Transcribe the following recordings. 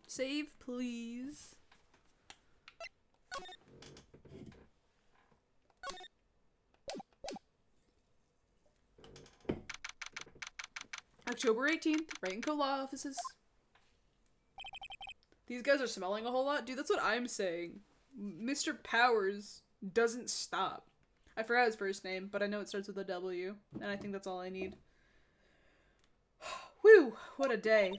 Save, please. October 18th, Wright and Co. Law Offices. These guys are smelling a whole lot? Dude, that's what I'm saying. Mr. Powers doesn't stop. I forgot his first name, but I know it starts with a W, and I think that's all I need. Whew, what a day.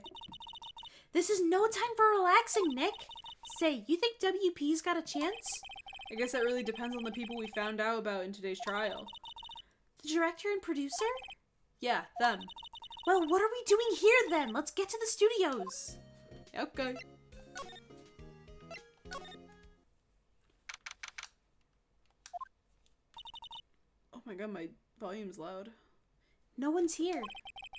This is no time for relaxing, Nick. Say, you think WP's got a chance? I guess that really depends on the people we found out about in today's trial. The director and producer? Yeah, them. Well, what are we doing here then? Let's get to the studios. Okay. Oh my god, my volume's loud. No one's here.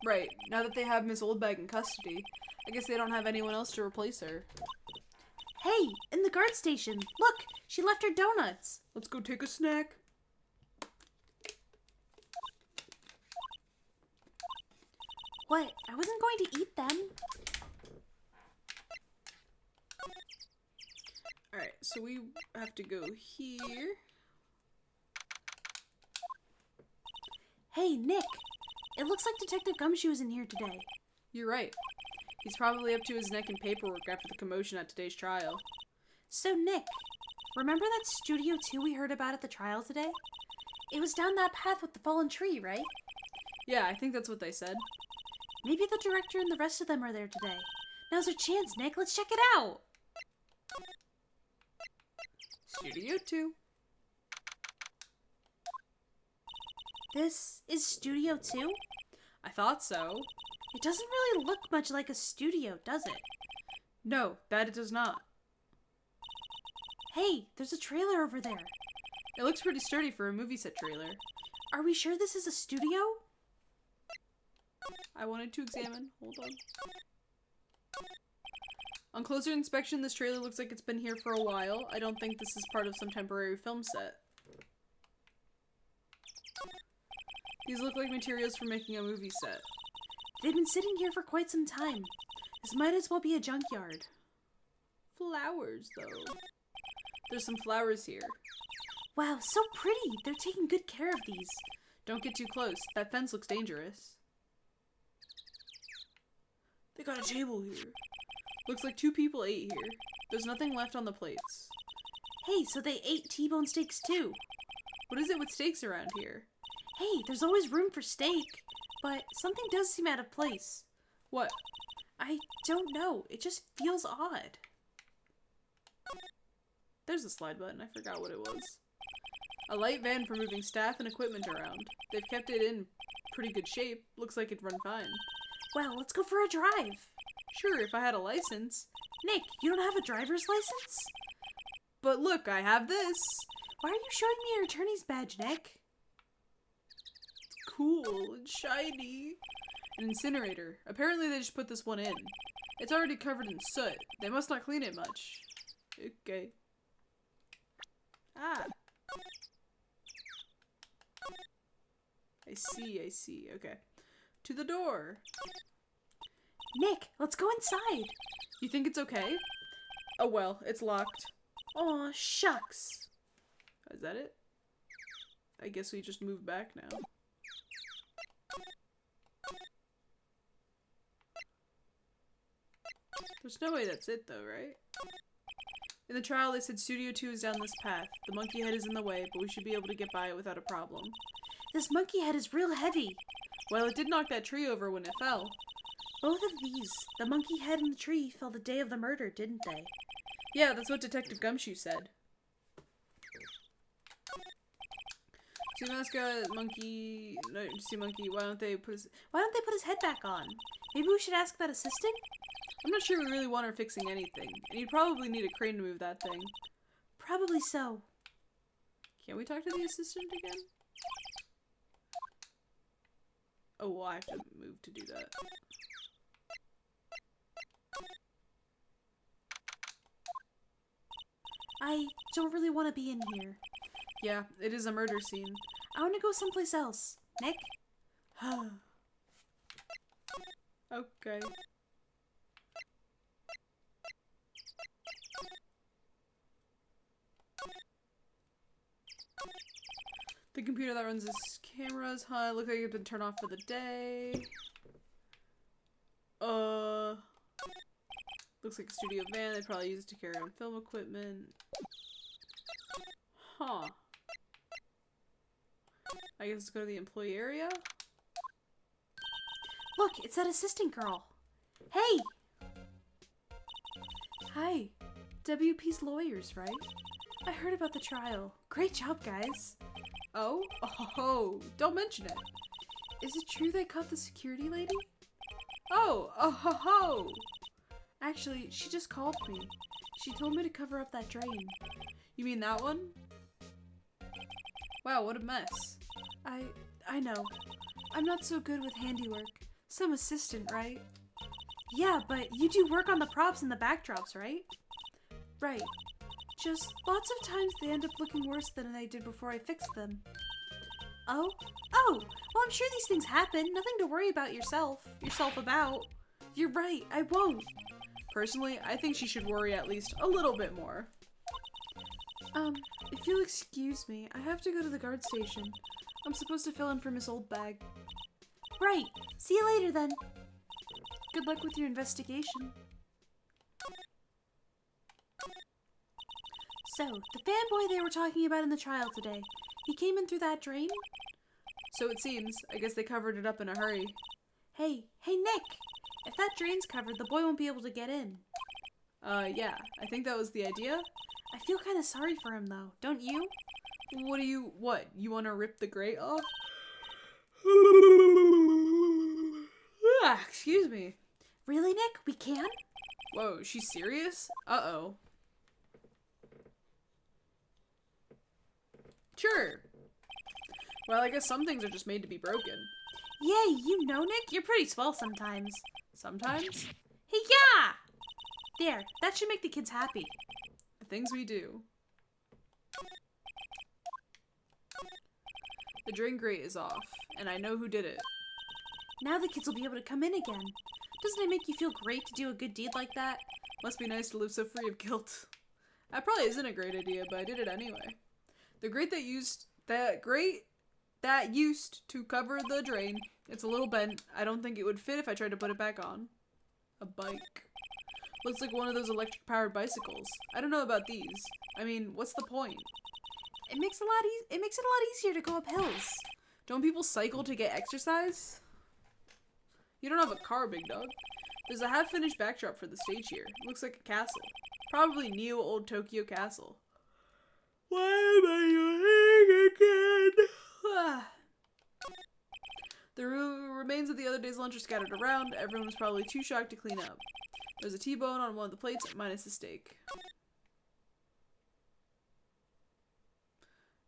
Right, now that they have Miss Oldbag in custody, I guess they don't have anyone else to replace her. Hey, in the guard station. Look, she left her donuts. Let's go take a snack. What? I wasn't going to eat them. Alright, so we have to go here. Hey, Nick. It looks like Detective Gumshoe is in here today. You're right. He's probably up to his neck in paperwork after the commotion at today's trial. So, Nick, remember that Studio 2 we heard about at the trial today? It was down that path with the fallen tree, right? Yeah, I think that's what they said. Maybe the director and the rest of them are there today. Now's our chance, Nick. Let's check it out. Studio 2. This is Studio 2? I thought so. It doesn't really look much like a studio, does it? No, that it does not. Hey, there's a trailer over there. It looks pretty sturdy for a movie set trailer. Are we sure this is a studio? I wanted to examine. Hold on. On closer inspection, this trailer looks like it's been here for a while. I don't think this is part of some temporary film set. These look like materials for making a movie set. They've been sitting here for quite some time. This might as well be a junkyard. Flowers, though. There's some flowers here. Wow, so pretty. They're taking good care of these. Don't get too close. That fence looks dangerous. They got a table here. Looks like 2 people ate here. There's nothing left on the plates. Hey, so they ate T-bone steaks too. What is it with steaks around here? Hey, there's always room for steak. But something does seem out of place. What? I don't know. It just feels odd. There's a slide button. I forgot what it was. A light van for moving staff and equipment around. They've kept it in pretty good shape. Looks like it'd run fine. Well, let's go for a drive. Sure, if I had a license. Nick, you don't have a driver's license? But look, I have this. Why are you showing me your attorney's badge, Nick? It's cool and shiny. An incinerator. Apparently they just put this one in. It's already covered in soot. They must not clean it much. Okay. Ah. I see. Okay. To the door. Nick, let's go inside. You think it's okay? Oh well, it's locked. Aw, shucks. Is that it? I guess we just move back now. There's no way that's it though, right? In the trial, they said Studio 2 is down this path. The monkey head is in the way, but we should be able to get by it without a problem. This monkey head is real heavy. Well, it did knock that tree over when it fell. Both of these, the monkey head and the tree, fell the day of the murder, didn't they? Yeah, that's what Detective Gumshoe said. Sea mascot, monkey, no, sea monkey, why don't they put his head back on? Maybe we should ask that assistant? I'm not sure we really want her fixing anything, and you'd probably need a crane to move that thing. Probably so. Can we talk to the assistant again? Oh, well, I have to move to do that. I don't really want to be in here. Yeah, it is a murder scene. I want to go someplace else. Nick? Okay. The computer that runs this cameras, huh? Look like it's been turned off for the day. Looks like a studio van. They probably use it to carry on film equipment. Huh. I guess let's go to the employee area. Look, it's that assistant girl. Hey! Hi. WP's lawyers, right? I heard about the trial. Great job, guys. Oh? Oh, don't mention it. Is it true they caught the security lady? Oh, oh ho ho! Actually, she just called me. She told me to cover up that drain. You mean that one? Wow, what a mess. I know. I'm not so good with handiwork. Some assistant, right? Yeah, but you do work on the props and the backdrops, right? Right. Just lots of times they end up looking worse than they did before I fixed them. Oh? Oh! Well, I'm sure these things happen. Nothing to worry about yourself about. You're right, I won't. Personally, I think she should worry at least a little bit more. If you'll excuse me, I have to go to the guard station. I'm supposed to fill in for Miss Oldbag. Right. See you later, then. Good luck with your investigation. So, the fanboy they were talking about in the trial today, he came in through that drain? So it seems. I guess they covered it up in a hurry. Hey, Nick! If that drain's covered, the boy won't be able to get in. Yeah. I think that was the idea. I feel kind of sorry for him, though. Don't you? What? You want to rip the grate off? Excuse me. Really, Nick? We can? Whoa, she's serious? Uh-oh. Sure. Well, I guess some things are just made to be broken. Yay, you know, Nick? You're pretty swell sometimes. Sometimes? Hey, yeah! There, that should make the kids happy. The things we do. The drain grate is off, and I know who did it. Now the kids will be able to come in again. Doesn't it make you feel great to do a good deed like that? Must be nice to live so free of guilt. That probably isn't a great idea, but I did it anyway. The grate that used to cover the drain. It's a little bent. I don't think it would fit if I tried to put it back on. A bike. Looks like one of those electric-powered bicycles. I don't know about these. I mean, what's the point? It makes it a lot easier to go up hills. Don't people cycle to get exercise? You don't have a car, big dog. There's a half-finished backdrop for the stage here. Looks like a castle. Probably Neo Old Tokyo Castle. Why am I yawning again? The remains of the other day's lunch are scattered around. Everyone was probably too shocked to clean up. There's a T-bone on one of the plates, minus the steak.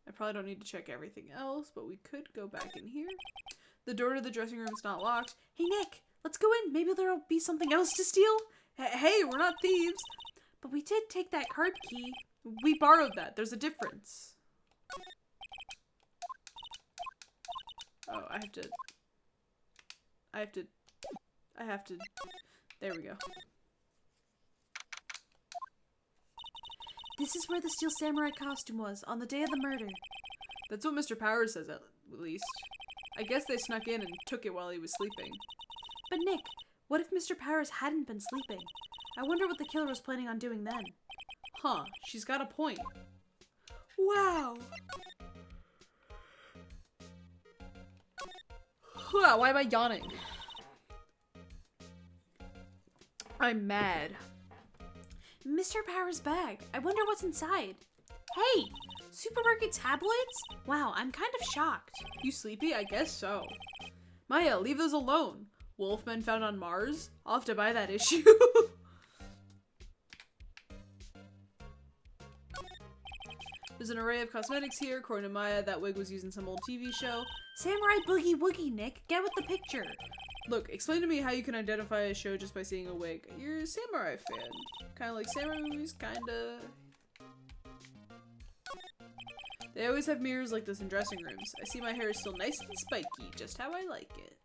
I probably don't need to check everything else, but we could go back in here. The door to the dressing room is not locked. Hey, Nick, let's go in. Maybe there'll be something else to steal. Hey, we're not thieves. But we did take that card key. We borrowed that. There's a difference. Oh, I have to. There we go. This is where the Steel Samurai costume was, on the day of the murder. That's what Mr. Powers says, at least. I guess they snuck in and took it while he was sleeping. But Nick, what if Mr. Powers hadn't been sleeping? I wonder what the killer was planning on doing then. Huh, she's got a point. Wow! Why am I yawning? I'm mad. Mr. Powers' bag. I wonder what's inside. Hey! Supermarket tabloids? Wow, I'm kind of shocked. You sleepy? I guess so. Maya, leave those alone. Wolfmen found on Mars? I'll have to buy that issue. There's an array of cosmetics here. According to Maya, that wig was used in some old TV show. Samurai Boogie Woogie, Nick. Get with the picture. Look, explain to me how you can identify a show just by seeing a wig. You're a samurai fan. Kind of like samurai movies, kinda. They always have mirrors like this in dressing rooms. I see my hair is still nice and spiky, just how I like it.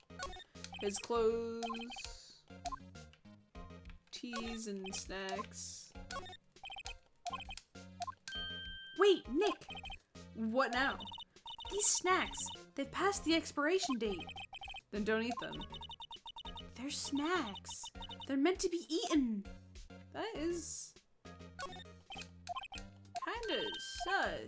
His clothes, teas and snacks. Wait, Nick! What now? These snacks, they've passed the expiration date. Then don't eat them. They're snacks. They're meant to be eaten. That is kinda sus.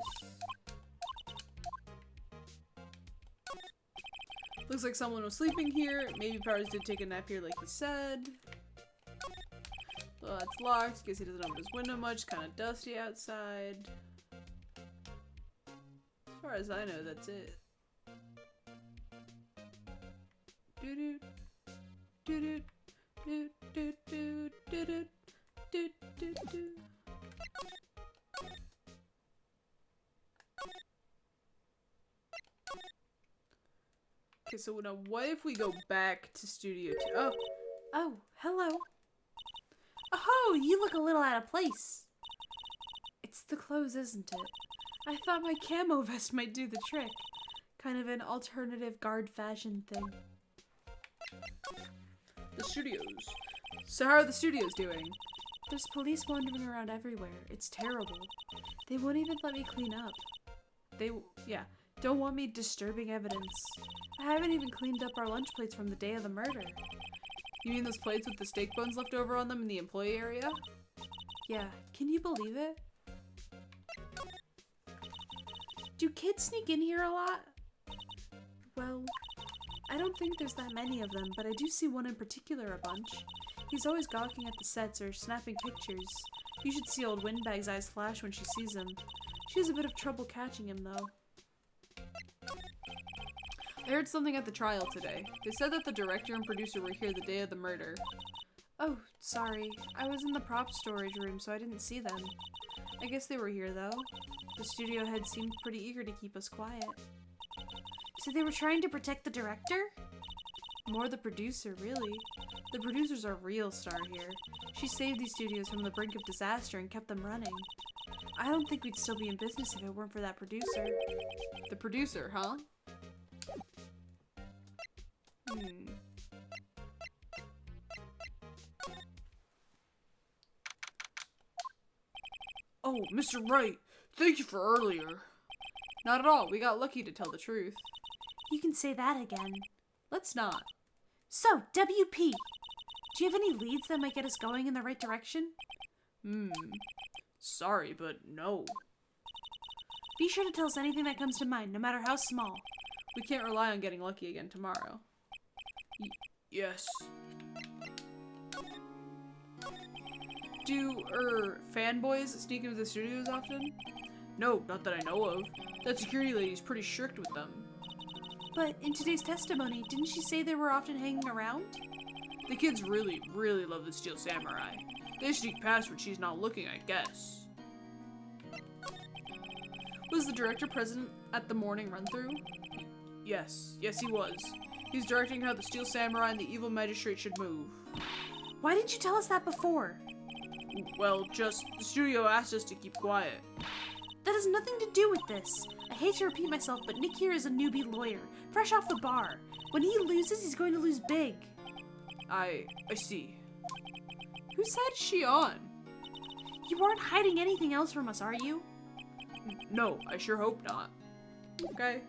Looks like someone was sleeping here. Maybe Powers did take a nap here like he said. Well, it's locked. Guess he doesn't open his window much. Kind of dusty outside. As far as I know, that's it. Doo-doo. Doo-doo. Doo-doo-doo. Doo-doo. Doo-doo-doo. Okay, so now what if we go back to Studio 2? Oh, Oh, hello. Oh, you look a little out of place. It's the clothes, isn't it? I thought my camo vest might do the trick. Kind of an alternative guard fashion thing. the studios. So how are the studios doing? There's police wandering around everywhere. It's terrible. They won't even let me clean up. Yeah. Don't want me disturbing evidence. I haven't even cleaned up our lunch plates from the day of the murder. You mean those plates with the steak bones left over on them in the employee area? Yeah, can you believe it? Do kids sneak in here a lot? Well, I don't think there's that many of them, but I do see one in particular a bunch. He's always gawking at the sets or snapping pictures. You should see old Windbag's eyes flash when she sees him. She has a bit of trouble catching him, though. I heard something at the trial today. They said that the director and producer were here the day of the murder. Oh, sorry. I was in the prop storage room, so I didn't see them. I guess they were here, though. The studio head seemed pretty eager to keep us quiet. So they were trying to protect the director? More the producer, really. The producer's our real star here. She saved these studios from the brink of disaster and kept them running. I don't think we'd still be in business if it weren't for that producer. The producer, huh? Oh, Mr. Wright, thank you for earlier. Not at all. We got lucky, to tell the truth. You can say that again. Let's not. So, WP, do you have any leads that might get us going in the right direction? Sorry, but no. Be sure to tell us anything that comes to mind, no matter how small. We can't rely on getting lucky again tomorrow. Yes. Do, fanboys sneak into the studios often? No, not that I know of. That security lady's pretty strict with them. But in today's testimony, didn't she say they were often hanging around? The kids really, really love the Steel Samurai. They sneak past when she's not looking, I guess. Was the director present at the morning run-through? Yes, he was. He's directing how the Steel Samurai and the evil magistrate should move. Why didn't you tell us that before? Well, the studio asked us to keep quiet. That has nothing to do with this. I hate to repeat myself, but Nick here is a newbie lawyer, fresh off the bar. When he loses, he's going to lose big. I see. Whose side is she on? You aren't hiding anything else from us, are you? No, I sure hope not. Okay.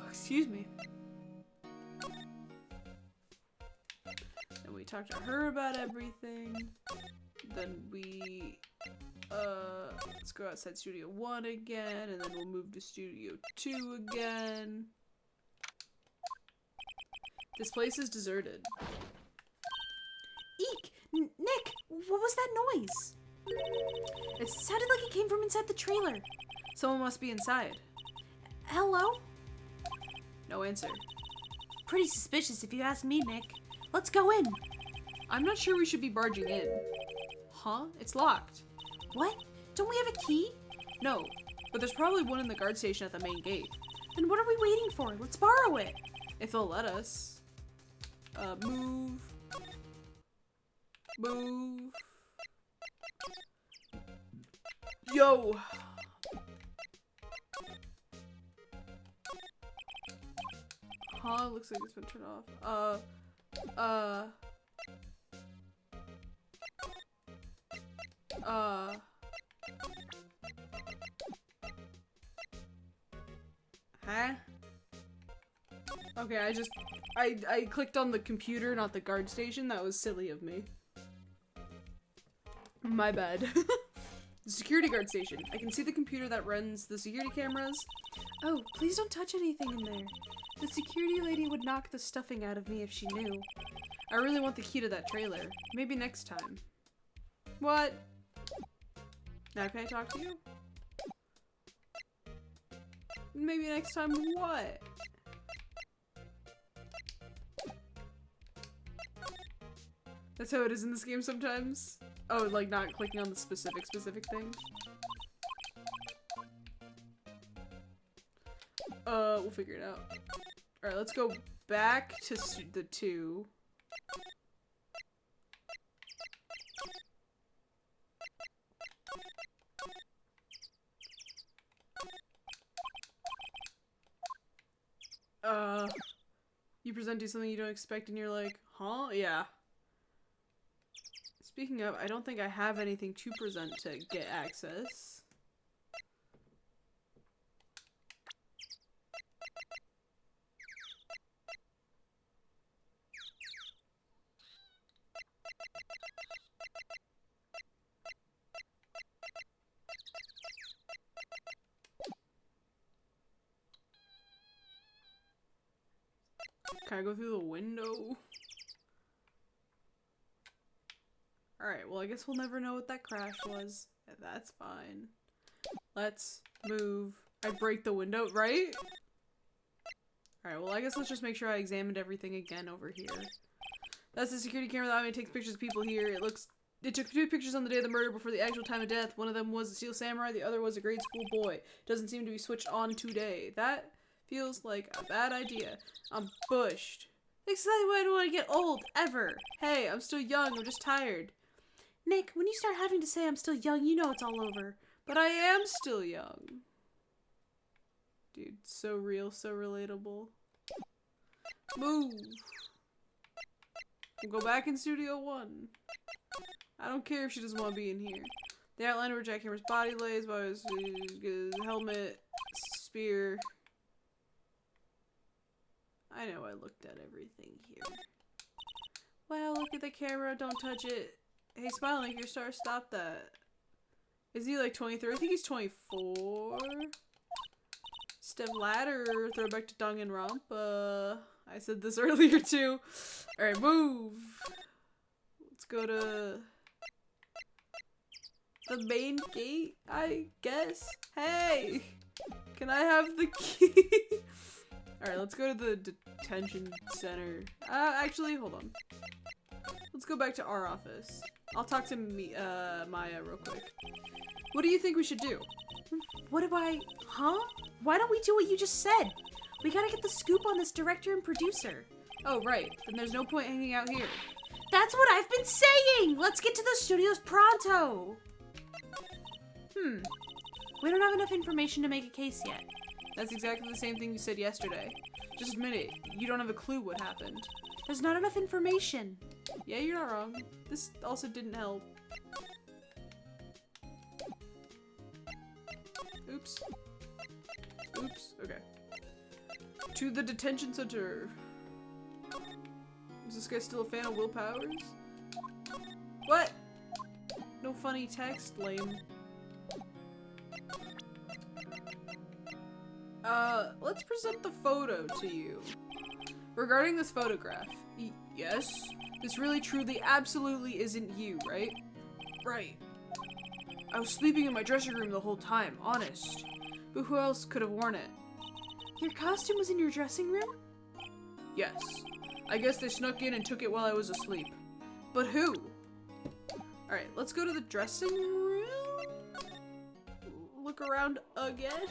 Excuse me. And we talked to her about everything. Then we, let's go outside Studio 1 again, and then we'll move to Studio 2 again. This place is deserted. Eek! Nick, what was that noise? It sounded like it came from inside the trailer. Someone must be inside. Hello? No answer. Pretty suspicious if you ask me, Nick. Let's go in. I'm not sure we should be barging in. Huh? It's locked. What? Don't we have a key? No, but there's probably one in the guard station at the main gate. Then what are we waiting for? Let's borrow it. If they'll let us. Move. Move. Yo! Huh? Looks like it's been turned off. Huh? Okay, I clicked on the computer, not the guard station. That was silly of me. My bad. The security guard station. I can see the computer that runs the security cameras. Oh, please don't touch anything in there. The security lady would knock the stuffing out of me if she knew. I really want the key to that trailer. Maybe next time. What? Now can I talk to you? Maybe next time what? That's how it is in this game sometimes. Oh, like not clicking on the specific thing. We'll figure it out. Alright, let's go back to the 2. You present you something you don't expect and you're like, huh? Yeah. Speaking of, I don't think I have anything to present to get access. Can I go through the window? Alright, well I guess we'll never know what that crash was. That's fine. Let's move. I break the window, right? Alright, well I guess let's just make sure I examined everything again over here. That's the security camera that takes pictures of people here. It took 2 pictures on the day of the murder before the actual time of death. One of them was a Steel Samurai, the other was a grade school boy. Doesn't seem to be switched on today. That feels like a bad idea. I'm bushed. Exactly why I don't want to get old, ever. Hey, I'm still young, I'm just tired. Nick, when you start having to say I'm still young, you know it's all over. But I am still young. Dude, so real, so relatable. Move. We'll go back in Studio 1. I don't care if she doesn't want to be in here. The outline where Jack Hammer's body lays, by his helmet, spear. I know I looked at everything here. Wow, look at the camera, don't touch it. Hey, Smile, like your star, stop that. Is he like 23? I think he's 24. Step ladder, throwback to Danganronpa. I said this earlier too. Alright, move. Let's go to the main gate, I guess. Hey! Can I have the key? Alright, let's go to the detention center. Actually, hold on. Let's go back to our office. I'll talk to Maya real quick. What do you think we should do? Huh? Why don't we do what you just said? We gotta get the scoop on this director and producer. Oh, right. Then there's no point hanging out here. That's what I've been saying! Let's get to the studios pronto! We don't have enough information to make a case yet. That's exactly the same thing you said yesterday. Just admit it. You don't have a clue what happened. There's not enough information. Yeah, you're not wrong. This also didn't help. Oops. Oops. Okay. To the detention center. Is this guy still a fan of Will Powers? What? No funny text, lame. Let's present the photo to you. Regarding this photograph, yes? This really, truly, absolutely isn't you, right? Right. I was sleeping in my dressing room the whole time, honest. But who else could have worn it? Your costume was in your dressing room? Yes. I guess they snuck in and took it while I was asleep. But who? Alright, let's go to the dressing room. Look around again.